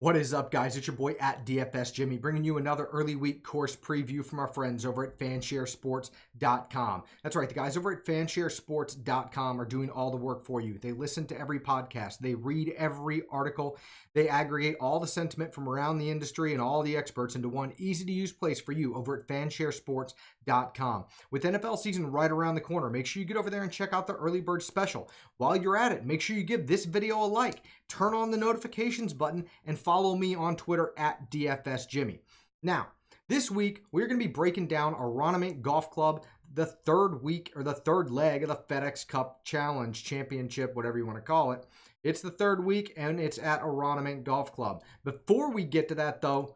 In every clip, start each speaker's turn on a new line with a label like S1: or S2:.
S1: What is up, guys? It's your boy at DFS Jimmy, bringing you another early week course preview from our friends over at fansharesports.com. That's right, the guys over at fansharesports.com are doing all the work for you. They listen to every podcast, they read every article, they aggregate all the sentiment from around the industry and all the experts into one easy-to-use place for you over at fansharesports.com. With NFL season right around the corner, make sure you get over there and check out the early bird special. While you're at it, make sure you give this video a like, turn on the notifications button, and follow me on Twitter at DFS Jimmy. Now, this week, we're going to be breaking down Aronimink Golf Club, the third week or the third leg of the FedEx Cup Challenge Championship, whatever you want to call it. It's the third week, and it's at Aronimink Golf Club. Before we get to that, though,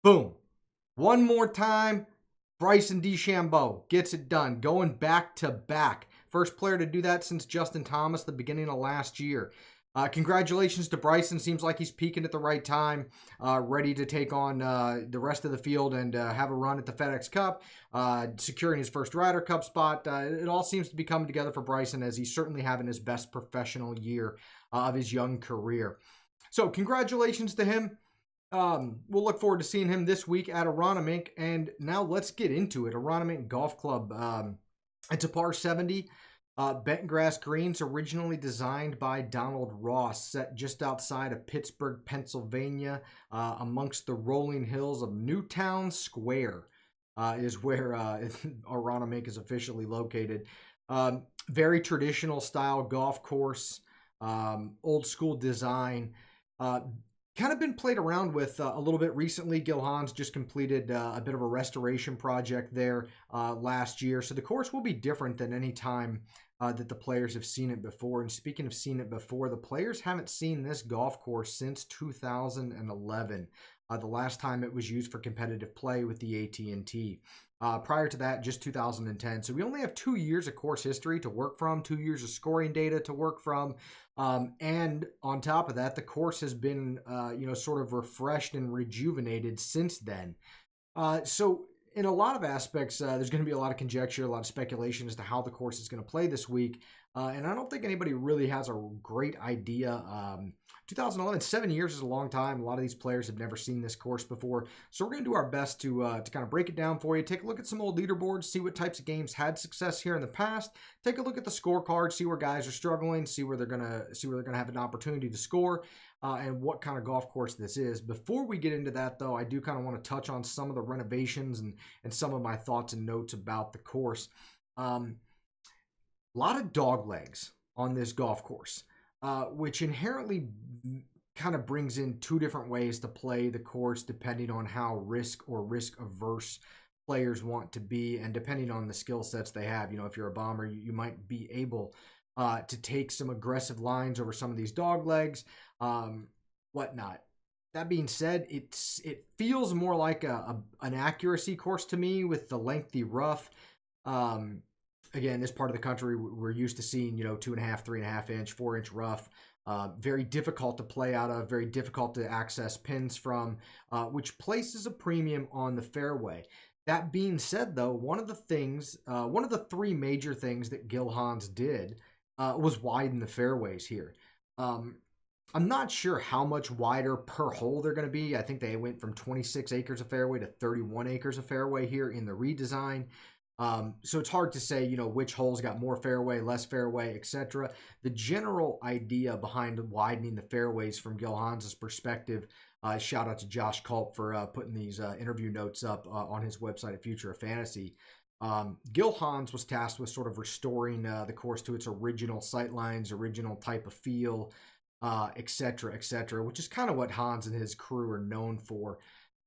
S1: boom, one more time, Bryson DeChambeau gets it done, going back to back. First player to do that since Justin Thomas, the beginning of last year. Congratulations to Bryson. Seems like he's peaking at the right time, ready to take on the rest of the field and have a run at the FedEx Cup, securing his first Ryder Cup spot. It all seems to be coming together for Bryson, as he's certainly having his best professional year of his young career. So congratulations to him. We'll look forward to seeing him this week at Aronimink. And now let's get into it. Aronimink Golf Club. It's a par 70. Bent grass greens, originally designed by Donald Ross, set just outside of Pittsburgh, Pennsylvania, amongst the rolling hills of Newtown Square, is where Aronimink is officially located. Very traditional style golf course, old school design. Kind of been played around with a little bit recently. Gil Hans just completed a bit of a restoration project there last year. So the course will be different than any time that the players have seen it before. And speaking of seen it before, the players haven't seen this golf course since 2011. The last time it was used for competitive play with the AT&T. Prior to that, just 2010. So we only have 2 years of course history to work from, 2 years of scoring data to work from. And on top of that, the course has been, sort of refreshed and rejuvenated since then. So in a lot of aspects, there's going to be a lot of conjecture, a lot of speculation as to how the course is going to play this week. And I don't think anybody really has a great idea. 2011, 7 years is a long time. A lot of these players have never seen this course before. So we're going to do our best to kind of break it down for you. Take a look at some old leaderboards, see what types of games had success here in the past. Take a look at the scorecard, see where guys are struggling, see where they're going to have an opportunity to score, and what kind of golf course this is. Before we get into that, though, I do kind of want to touch on some of the renovations and some of my thoughts and notes about the course. A lot of dog legs on this golf course, which inherently kind of brings in two different ways to play the course depending on how risk or risk averse players want to be, and depending on the skill sets they have. If you're a bomber, you might be able to take some aggressive lines over some of these dog legs, whatnot. That being said, it feels more like an accuracy course to me with the lengthy rough. Again, this part of the country, we're used to seeing, 2.5, 3.5 inch, 4 inch rough. Very difficult to play out of, very difficult to access pins from, which places a premium on the fairway. That being said, though, one of the three major things that Gil Hans did was widen the fairways here. I'm not sure how much wider per hole they're going to be. I think they went from 26 acres of fairway to 31 acres of fairway here in the redesign. So it's hard to say, which holes got more fairway, less fairway, etc. The general idea behind widening the fairways from Gil Hans's perspective, shout out to Josh Culp for putting these interview notes up on his website at Future of Fantasy. Gil Hans was tasked with sort of restoring the course to its original sightlines, original type of feel, etc., which is kind of what Hans and his crew are known for.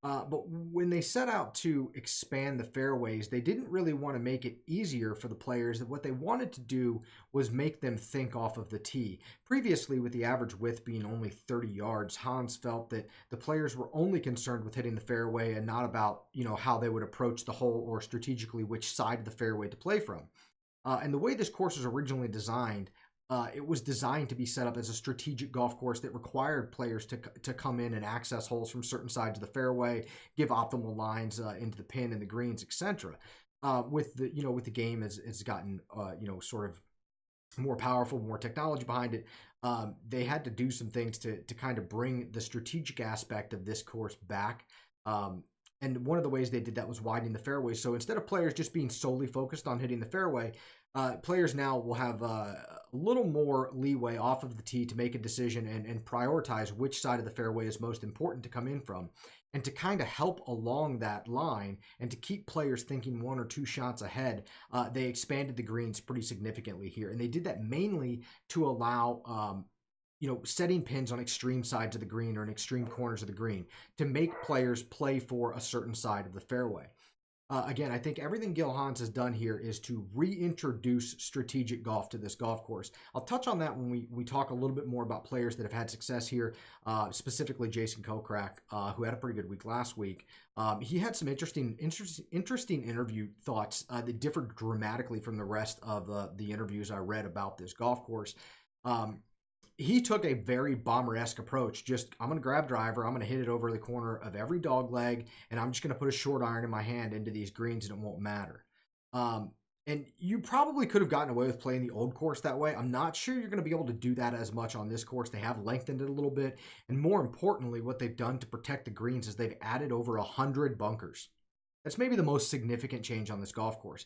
S1: But when they set out to expand the fairways, they didn't really want to make it easier for the players. What they wanted to do was make them think off of the tee. Previously, with the average width being only 30 yards, Hans felt that the players were only concerned with hitting the fairway and not about, how they would approach the hole or strategically which side of the fairway to play from. And the way this course was originally designed, it was designed to be set up as a strategic golf course that required players to come in and access holes from certain sides of the fairway, give optimal lines into the pin and the greens, etc. With the game as it's gotten sort of more powerful, more technology behind it, they had to do some things to kind of bring the strategic aspect of this course back. And one of the ways they did that was widening the fairway. So instead of players just being solely focused on hitting the fairway, players now will have a little more leeway off of the tee to make a decision and prioritize which side of the fairway is most important to come in from. And to kind of help along that line and to keep players thinking 1 or 2 shots ahead, they expanded the greens pretty significantly here. And they did that mainly to allow setting pins on extreme sides of the green or in extreme corners of the green to make players play for a certain side of the fairway. Again, I think everything Gil Hans has done here is to reintroduce strategic golf to this golf course. I'll touch on that when we talk a little bit more about players that have had success here, specifically Jason Kokrak, who had a pretty good week last week. He had some interesting interview thoughts that differed dramatically from the rest of the interviews I read about this golf course. He took a very bomber-esque approach. Just, I'm going to grab driver, I'm going to hit it over the corner of every dog leg, and I'm just going to put a short iron in my hand into these greens, and it won't matter. And you probably could have gotten away with playing the old course that way. I'm not sure you're going to be able to do that as much on this course. They have lengthened it a little bit, and more importantly, what they've done to protect the greens is they've added over 100 bunkers. That's maybe the most significant change on this golf course.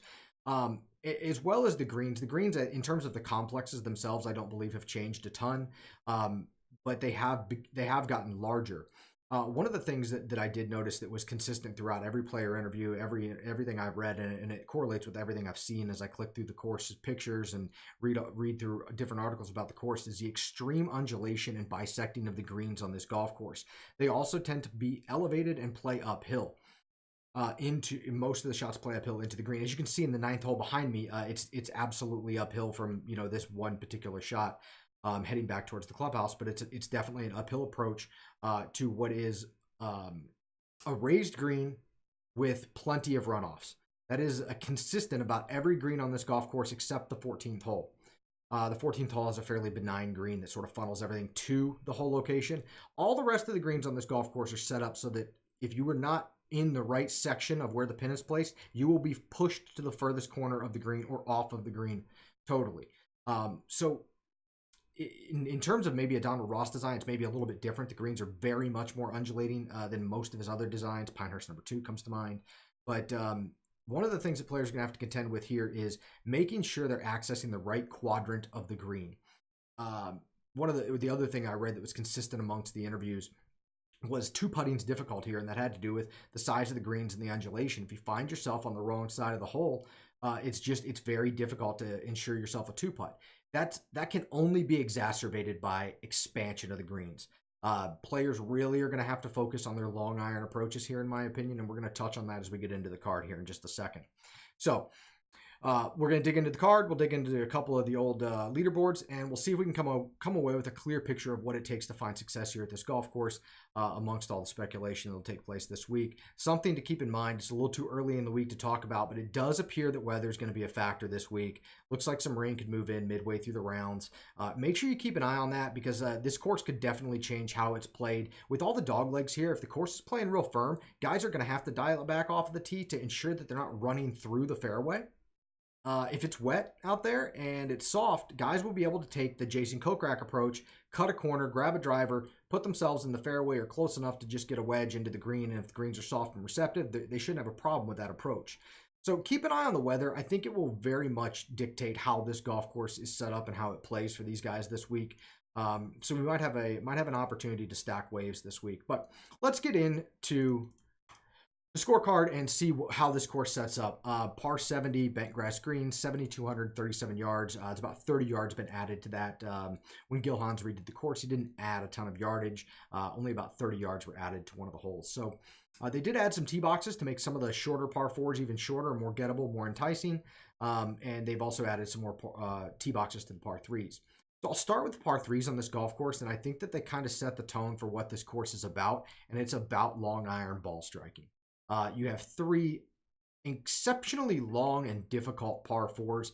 S1: As well as the greens. The greens, in terms of the complexes themselves, I don't believe have changed a ton, but they have gotten larger. One of the things that I did notice that was consistent throughout every player interview, everything I've read, and it correlates with everything I've seen as I click through the course's pictures and read through different articles about the course, is the extreme undulation and bisecting of the greens on this golf course. They also tend to be elevated and play uphill. Most of the shots play uphill into the green. As you can see in the 9th hole behind me, it's absolutely uphill from this one particular shot heading back towards the clubhouse, but it's definitely an uphill approach to what is a raised green with plenty of runoffs. That is consistent about every green on this golf course except the 14th hole. The 14th hole has a fairly benign green that sort of funnels everything to the hole location. All the rest of the greens on this golf course are set up so that if you were not in the right section of where the pin is placed, you will be pushed to the furthest corner of the green or off of the green totally. So in terms of maybe a Donald Ross design, it's maybe a little bit different. The greens are very much more undulating than most of his other designs. Pinehurst number 2 comes to mind. But one of the things that players are going to have to contend with here is making sure they're accessing the right quadrant of the green. One of the other thing I read that was consistent amongst the interviews was 2-putting's difficult here, and that had to do with the size of the greens and the undulation. If you find yourself on the wrong side of the hole, it's very difficult to ensure yourself a 2-putt. That can only be exacerbated by expansion of the greens. Players really are going to have to focus on their long iron approaches here, in my opinion, and we're going to touch on that as we get into the card here in just a second. So we're going to dig into the card. We'll dig into a couple of the old leaderboards, and we'll see if we can come away with a clear picture of what it takes to find success here at this golf course amongst all the speculation that will take place this week. Something to keep in mind, it's a little too early in the week to talk about, but it does appear that weather is going to be a factor this week. Looks like some rain could move in midway through the rounds. Make sure you keep an eye on that because this course could definitely change how it's played. With all the dog legs here, if the course is playing real firm, guys are going to have to dial it back off of the tee to ensure that they're not running through the fairway. If it's wet out there and it's soft, guys will be able to take the Jason Kokrak approach, cut a corner, grab a driver, put themselves in the fairway or close enough to just get a wedge into the green. And if the greens are soft and receptive, they shouldn't have a problem with that approach. So keep an eye on the weather. I think it will very much dictate how this golf course is set up and how it plays for these guys this week. So we might have an opportunity to stack waves this week. But let's get into the scorecard and see how this course sets up. Par 70, bent grass green, 7,237 yards. It's about 30 yards been added to that. When Gil Hans redid the course, he didn't add a ton of yardage. Only about 30 yards were added to one of the holes. So they did add some tee boxes to make some of the shorter par 4s even shorter, more gettable, more enticing. And they've also added some more tee boxes to the par 3s. So I'll start with the par 3s on this golf course, and I think that they kind of set the tone for what this course is about, and it's about long iron ball striking. You have 3 exceptionally long and difficult par 4s,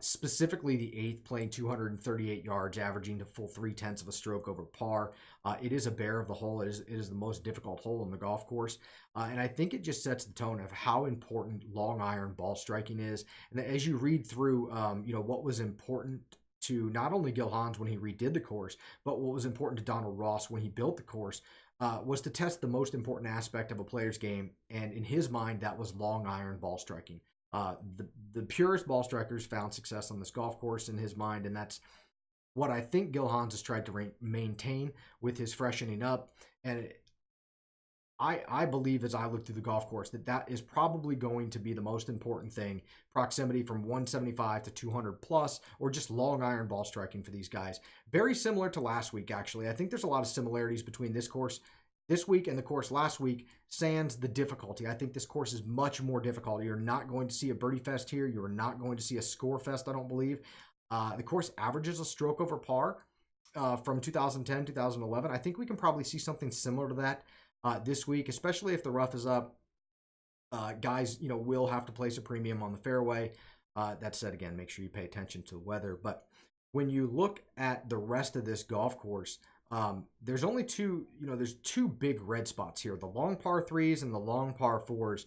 S1: specifically the 8th playing 238 yards, averaging to full 3/10 of a stroke over par. It is a bear of the hole. It is the most difficult hole in the golf course. And I think it just sets the tone of how important long iron ball striking is. And as you read through, what was important to not only Gil Hans when he redid the course, but what was important to Donald Ross when he built the course, was to test the most important aspect of a player's game. And in his mind, that was long iron ball striking. The purest ball strikers found success on this golf course in his mind, and that's what I think Gil Hans has tried to maintain with his freshening up. And I believe, as I look through the golf course, that is probably going to be the most important thing. Proximity from 175 to 200 plus, or just long iron ball striking for these guys. Very similar to last week, actually. I think there's a lot of similarities between this course this week and the course last week, sans the difficulty. I think this course is much more difficult. You're not going to see a birdie fest here. You're not going to see a score fest, I don't believe. The course averages a stroke over par from 2010, 2011. I think we can probably see something similar to that this week, especially if the rough is up. Guys, will have to place a premium on the fairway. That said, again, make sure you pay attention to the weather. But when you look at the rest of this golf course, there's only there's two big red spots here. The long par threes and the long par fours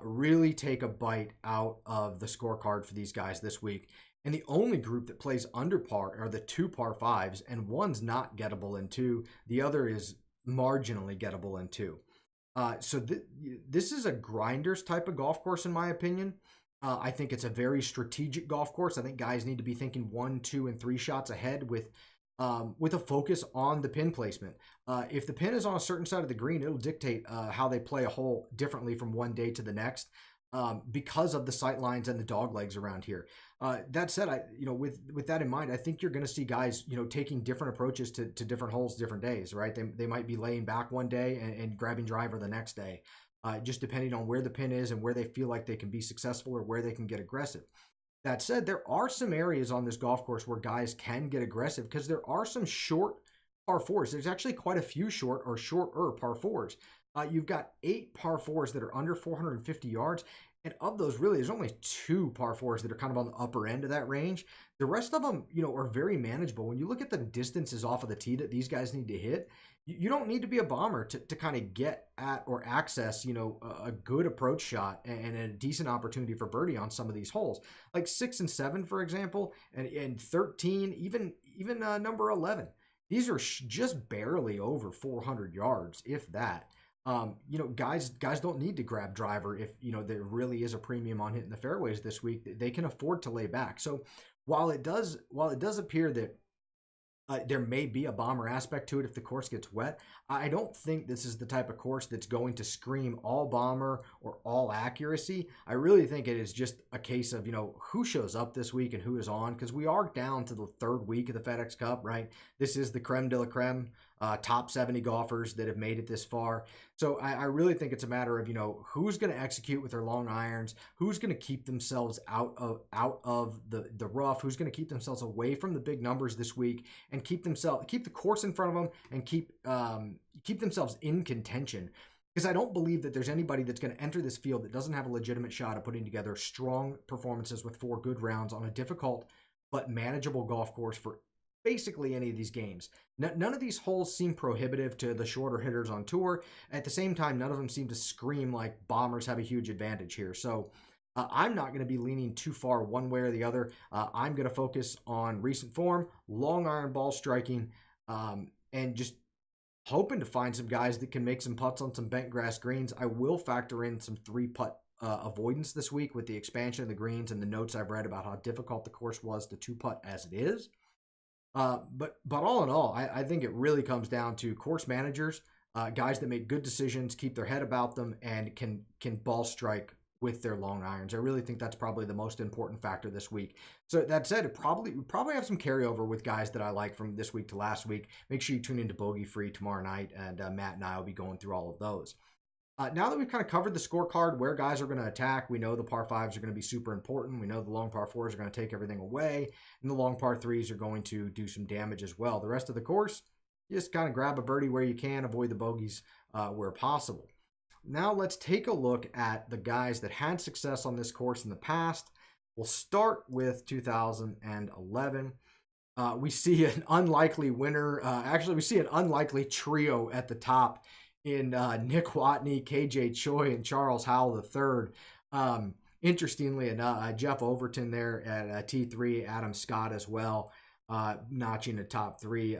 S1: really take a bite out of the scorecard for these guys this week. And the only group that plays under par are the two par fives, and one's not gettable in two. The other is marginally gettable in two. So this is a grinders type of golf course, in my opinion. I think it's a very strategic golf course. I think guys need to be thinking 1, 2, and 3 shots ahead with a focus on the pin placement. If the pin is on a certain side of the green, it'll dictate how they play a hole differently from one day to the next. Because of the sight lines and the dog legs around here. That said, with that in mind, I think you're going to see guys, taking different approaches to different holes, different days, right? They might be laying back one day and grabbing driver the next day, just depending on where the pin is and where they feel like they can be successful or where they can get aggressive. That said, there are some areas on this golf course where guys can get aggressive because there are some short par fours. There's actually quite a few short or shorter par fours. You've got 8 par fours that are under 450 yards. And of those, really, there's only 2 par fours that are kind of on the upper end of that range. The rest of them, are very manageable. When you look at the distances off of the tee that these guys need to hit, you don't need to be a bomber to kind of get at or access, a good approach shot and a decent opportunity for birdie on some of these holes. Like 6 and 7, for example, and 13, even number 11. These are just barely over 400 yards, if that. Guys don't need to grab driver if, there really is a premium on hitting the fairways this week. They can afford to lay back. So while it does appear that there may be a bomber aspect to it if the course gets wet, I don't think this is the type of course that's going to scream all bomber or all accuracy. I really think it is just a case of, who shows up this week and who is on, because we are down to the 3rd week of the FedEx Cup, right? This is the creme de la creme. Top 70 golfers that have made it this far. So I really think it's a matter of, who's going to execute with their long irons, who's going to keep themselves out of the rough, who's going to keep themselves away from the big numbers this week and keep the course in front of them and keep themselves in contention. Because I don't believe that there's anybody that's going to enter this field that doesn't have a legitimate shot at putting together strong performances with 4 good rounds on a difficult but manageable golf course for basically any of these games. None of these holes seem prohibitive to the shorter hitters on tour. At the same time, none of them seem to scream like bombers have a huge advantage here. So I'm not going to be leaning too far one way or the other. I'm going to focus on recent form, long iron ball striking, and just hoping to find some guys that can make some putts on some bent grass greens. I will factor in some 3-putt avoidance this week with the expansion of the greens and the notes I've read about how difficult the course was to 2-putt as it is. But all in all, I think it really comes down to course managers, guys that make good decisions, keep their head about them, and can ball strike with their long irons. I really think that's probably the most important factor this week. So that said, we probably have some carryover with guys that I like from this week to last week. Make sure you tune into Bogey Free tomorrow night, and Matt and I will be going through all of those. Now that we've kind of covered the scorecard, where guys are going to attack, we know the par 5s are going to be super important. We know the long par 4s are going to take everything away, and the long par 3s are going to do some damage as well. The rest of the course, just kind of grab a birdie where you can, avoid the bogeys where possible. Now let's take a look at the guys that had success on this course in the past. We'll start with 2011. We see an unlikely winner. Actually, we see an unlikely trio at the top in Nick Watney, KJ Choi, and Charles Howell III. Interestingly enough, Jeff Overton there at T3, Adam Scott as well. notching a top 3.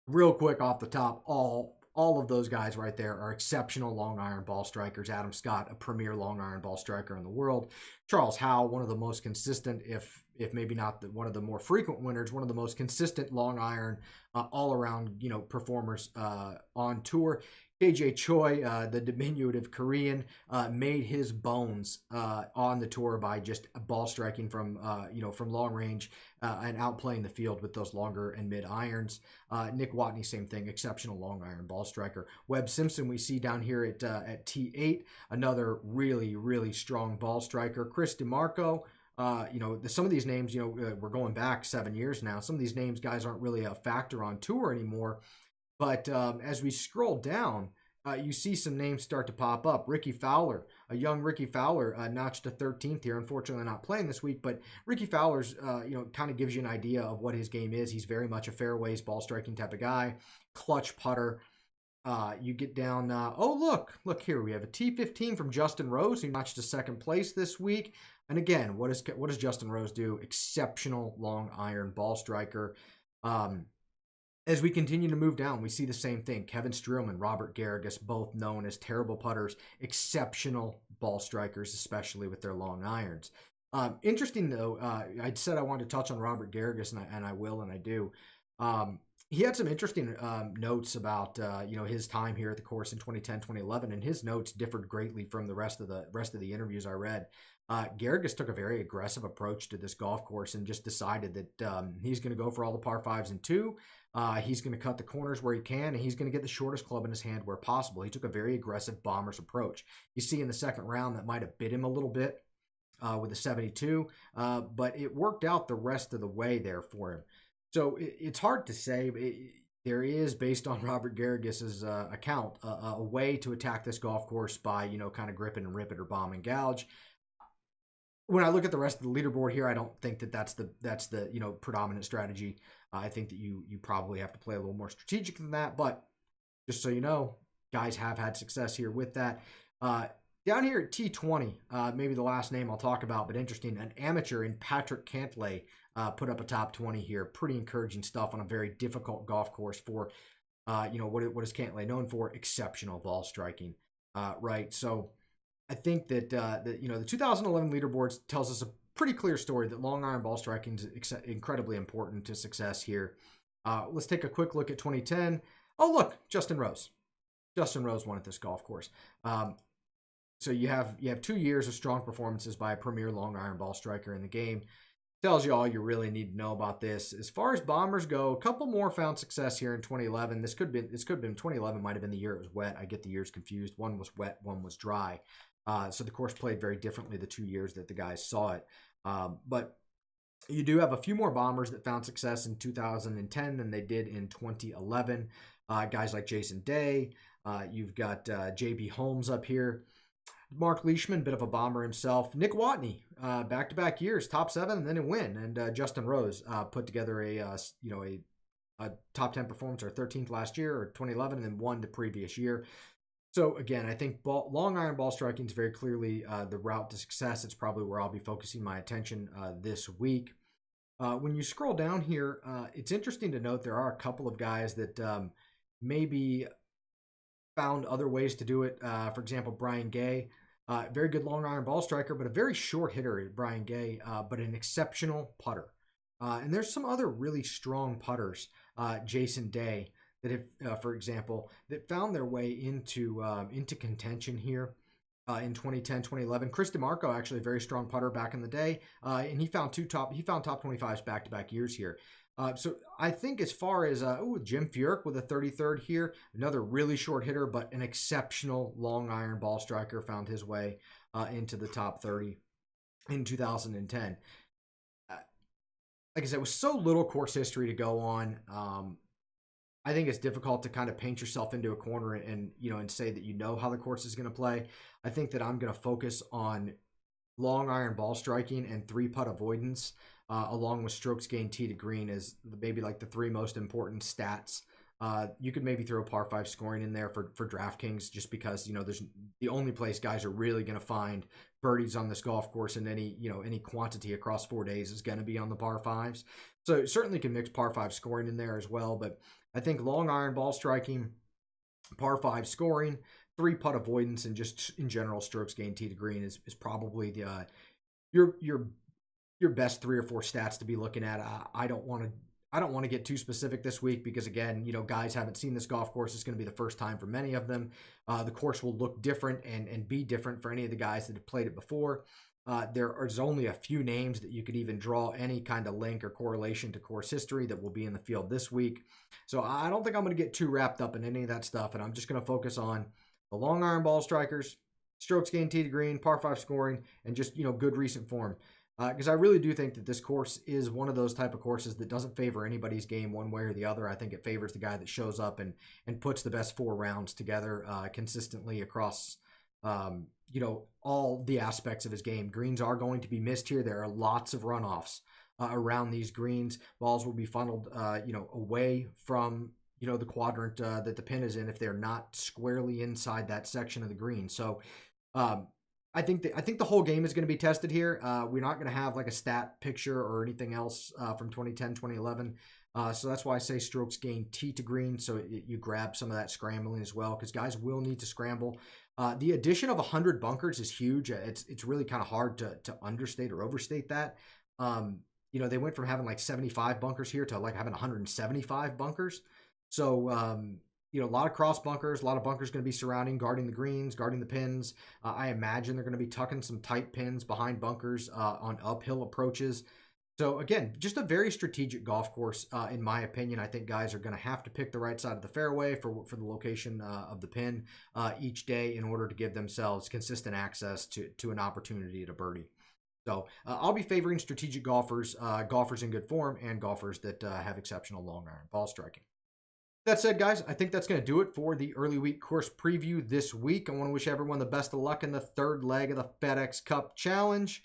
S1: Real quick off the top, all of those guys right there are exceptional long iron ball strikers. Adam Scott, a premier long iron ball striker in the world. Charles Howe, one of the most consistent, if maybe not one of the more frequent winners, one of the most consistent long iron all around performers on tour. KJ Choi, the diminutive Korean, made his bones on the tour by just ball striking from long range and outplaying the field with those longer and mid irons. Nick Watney, same thing, exceptional long iron ball striker. Webb Simpson, we see down here at T8, another really, really strong ball striker. Chris DeMarco. Some of these names, we're going back 7 years now. Some of these names, guys, aren't really a factor on tour anymore. But as we scroll down, you see some names start to pop up. Ricky Fowler, a young Ricky Fowler, notched to 13th here. Unfortunately, not playing this week, but Ricky Fowler's, kind of gives you an idea of what his game is. He's very much a fairways, ball striking type of guy, clutch putter. You get down. Look here. We have a T15 from Justin Rose, who notched to 2nd place this week. And again, what does Justin Rose do? Exceptional long iron ball striker. As we continue to move down, we see the same thing. Kevin Streelman, Robert Garrigus, both known as terrible putters, exceptional ball strikers, especially with their long irons. Interesting, though, I said I wanted to touch on Robert Garrigus, and I will, and I do. He had some interesting notes about his time here at the course in 2010, 2011, and his notes differed greatly from the rest of the interviews I read. Garrigus took a very aggressive approach to this golf course and just decided that he's going to go for all the par 5s and 2. He's going to cut the corners where he can, and he's going to get the shortest club in his hand where possible. He took a very aggressive bomber's approach. You see in the second round that might have bit him a little bit with a 72, but it worked out the rest of the way there for him. So it's hard to say. There is, based on Robert Garrigus's account, a way to attack this golf course by, kind of grip it and rip it or bomb and gouge. When I look at the rest of the leaderboard here, I don't think that's the predominant strategy. I think that you probably have to play a little more strategic than that. But just so you know, guys have had success here with that. Down here at T20, maybe the last name I'll talk about, but interesting, an amateur in Patrick Cantlay put up a top 20 here. Pretty encouraging stuff on a very difficult golf course for, what is Cantlay known for? Exceptional ball striking, right? So I think that, the 2011 leaderboards tells us a pretty clear story that long iron ball striking is incredibly important to success here. Let's take a quick look at 2010. Oh, look, Justin Rose. Justin Rose won at this golf course. So you have 2 years of strong performances by a premier long iron ball striker in the game. Tells you all you really need to know about this. As far as bombers go, a couple more found success here in 2011. This could have been 2011. Might have been the year it was wet. I get the years confused. One was wet, one was dry. So the course played very differently the 2 years that the guys saw it. But you do have a few more bombers that found success in 2010 than they did in 2011. Guys like Jason Day. You've got J.B. Holmes up here. Mark Leishman, bit of a bomber himself. Nick Watney, back-to-back years, top 7 and then a win. And Justin Rose put together a top 10 performance, or 13th last year, or 2011, and then won the previous year. So again, I think long iron ball striking is very clearly the route to success. It's probably where I'll be focusing my attention this week. When you scroll down here, it's interesting to note there are a couple of guys that maybe found other ways to do it. For example, Brian Gay, very good long iron ball striker, but a very short hitter, Brian Gay, but an exceptional putter. And there's some other really strong putters, Jason Day, that have, for example, that found their way into contention here in 2010, 2011. Chris DeMarco, actually a very strong putter back in the day, and he found top 25s back-to-back years here. So I think as far as Jim Furyk with a 33rd here, another really short hitter, but an exceptional long iron ball striker, found his way into the top 30 in 2010. Like I said, with so little course history to go on, I think it's difficult to kind of paint yourself into a corner and say that you know how the course is going to play. I think that I'm going to focus on long iron ball striking and 3-putt avoidance, along with strokes gained tee to green, as maybe like the 3 most important stats You could maybe throw par 5 scoring in there for DraftKings, just because, there's the only place guys are really going to find birdies on this golf course in any quantity across 4 days is going to be on the par 5s. So certainly can mix par 5 scoring in there as well. But I think long iron ball striking, par 5 scoring, 3-putt avoidance, and just in general strokes gained tee to green is probably the your best 3 or 4 stats to be looking at. I don't want to get too specific this week because, again, guys haven't seen this golf course. It's going to be the first time for many of them. The course will look different and be different for any of the guys that have played it before. There's only a few names that you could even draw any kind of link or correlation to course history that will be in the field this week. So I don't think I'm going to get too wrapped up in any of that stuff, and I'm just going to focus on the long iron ball strikers, strokes gained tee to green, par 5 scoring, and just, good recent form. Because I really do think that this course is one of those type of courses that doesn't favor anybody's game one way or the other. I think it favors the guy that shows up and puts the best 4 rounds together consistently across, all the aspects of his game. Greens are going to be missed here. There are lots of runoffs around these greens. Balls will be funneled, away from, the quadrant that the pin is in if they're not squarely inside that section of the green. So, I think the whole game is going to be tested here. We're not going to have like a stat picture or anything else from 2010, 2011. So that's why I say strokes gained tee to green. So you grab some of that scrambling as well, because guys will need to scramble. The addition of 100 bunkers is huge. It's really kind of hard to understate or overstate that. They went from having like 75 bunkers here to like having 175 bunkers. So, a lot of cross bunkers, a lot of bunkers going to be surrounding, guarding the greens, guarding the pins. I imagine they're going to be tucking some tight pins behind bunkers on uphill approaches. So again, just a very strategic golf course, in my opinion. I think guys are going to have to pick the right side of the fairway for the location of the pin each day in order to give themselves consistent access to an opportunity at a birdie. So I'll be favoring strategic golfers, golfers in good form, and golfers that have exceptional long iron ball striking. That said, guys, I think that's going to do it for the early week course preview this week. I want to wish everyone the best of luck in the 3rd leg of the FedEx Cup Challenge.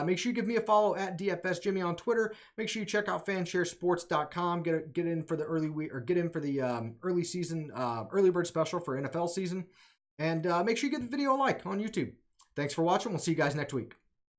S1: Make sure you give me a follow at DFS Jimmy on Twitter. Make sure you check out fansharesports.com. Get in for the early week, or get in for the early season early bird special for NFL season, and make sure you give the video a like on YouTube. Thanks for watching. We'll see you guys next week.